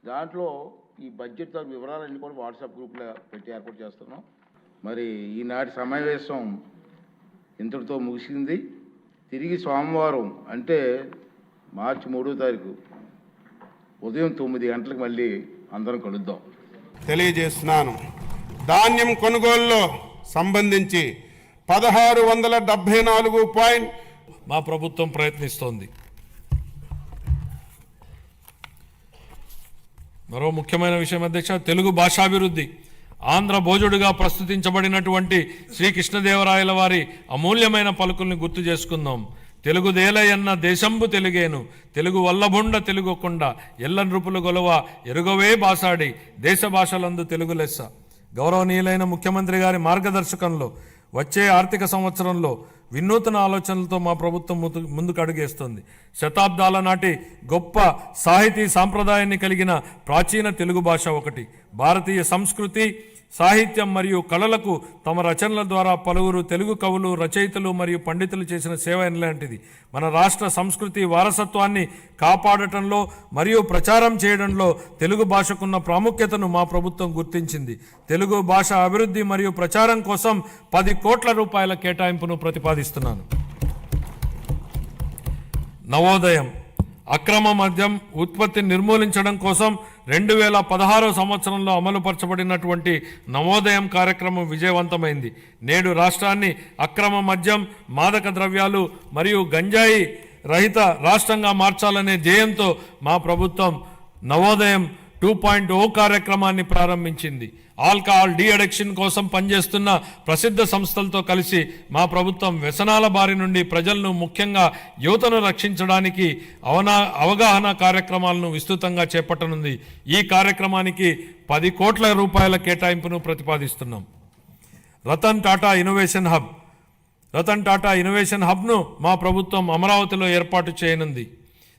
దాంట్లో ఈ బడ్జెట్ వివరాలన్నీ కూడా వాట్సాప్ గ్రూప్లో పెట్టి ఏర్పాటు చేస్తున్నాం. మరి ఈనాటి సమావేశం ఇంతటితో ముగిసింది. తిరిగి సోమవారం అంటే మార్చి 3వ తారీఖు ఉదయం 9 గంటలకు మళ్ళీ అందరం కలుద్దాం తెలియజేస్తున్నాను. ధాన్యం కొనుగోలులో సంబంధించి 1674 మా ప్రభుత్వం ప్రయత్నిస్తోంది. మరో ముఖ్యమైన విషయం అధ్యక్ష, తెలుగు భాషాభివృద్ధి ఆంధ్ర భోజుడుగా ప్రస్తుతించబడినటువంటి శ్రీకృష్ణదేవరాయల వారి అమూల్యమైన పలుకుల్ని గుర్తు చేసుకుందాం. తెలుగుదేలయన్న దేశంబు తెలుగేను, తెలుగు వల్లభుండ తెలుగుకొండ, ఎల్ల నృపులు గొలవ ఎరుగవే బాసాడి, దేశ భాషలందు తెలుగు లెస్స. గౌరవనీయులైన ముఖ్యమంత్రి గారి మార్గదర్శకంలో వచ్చే ఆర్థిక సంవత్సరంలో వినూతన ఆలోచనలతో మా ప్రభుత్వం ముందుకు అడుగేస్తుంది. శతాబ్దాల నాటి గొప్ప సాహితీ సాంప్రదాయాన్ని కలిగిన ప్రాచీన తెలుగు భాష ఒకటి. భారతీయ సంస్కృతి, సాహిత్యం మరియు కళలకు తమ రచనల ద్వారా పలువురు తెలుగు కవులు, రచయితలు మరియు పండితులు చేసిన సేవ ఎలాంటిది. మన రాష్ట్ర సంస్కృతి వారసత్వాన్ని కాపాడటంలో మరియు ప్రచారం చేయడంలో తెలుగు భాషకున్న ప్రాముఖ్యతను మా ప్రభుత్వం గుర్తించింది. తెలుగు భాష అభివృద్ధి మరియు ప్రచారం కోసం 10 కోట్ల రూపాయల కేటాయింపును ప్రతిపాదిస్తున్నాను. నవోదయం అక్రమ మద్యం ఉత్పత్తిని నిర్మూలించడం కోసం 2016 సంవత్సరంలో అమలుపరచబడినటువంటి నవోదయం కార్యక్రమం విజయవంతమైంది. నేడు రాష్ట్రాన్ని అక్రమ మద్యం, మాదక ద్రవ్యాలు మరియు గంజాయి రహిత రాష్ట్రంగా మార్చాలనే ధ్యేయంతో మా ప్రభుత్వం నవోదయం 2.0 కార్యక్రమాన్ని ప్రారంభించింది. ఆల్కహాల్ డీ అడిక్షన్ కోసం పనిచేస్తున్న ప్రసిద్ధ సంస్థలతో కలిసి మా ప్రభుత్వం వ్యసనాల బారి నుండి ప్రజలను, ముఖ్యంగా యువతను రక్షించడానికి అవగాహన కార్యక్రమాలను విస్తృతంగా చేపట్టనుంది. ఈ కార్యక్రమానికి 10 కోట్ల రూపాయల కేటాయింపును ప్రతిపాదిస్తున్నాం. రతన్ టాటా ఇన్నోవేషన్ హబ్ను మా ప్రభుత్వం అమరావతిలో ఏర్పాటు చేయనుంది.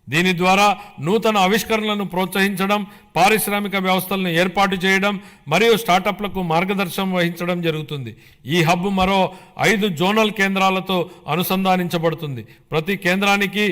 దీని ద్వారా నూతన ఆవిష్కరణలను ప్రోత్సహించడం, పారిశ్రామిక వ్యవస్థలను ఏర్పాటు చేయడం మరియు స్టార్టప్లకు మార్గదర్శనం వహించడం జరుగుతుంది. ఈ హబ్ మరో 5 జోనల్ కేంద్రాలతో అనుసంధానించబడుతుంది. ప్రతి కేంద్రానికి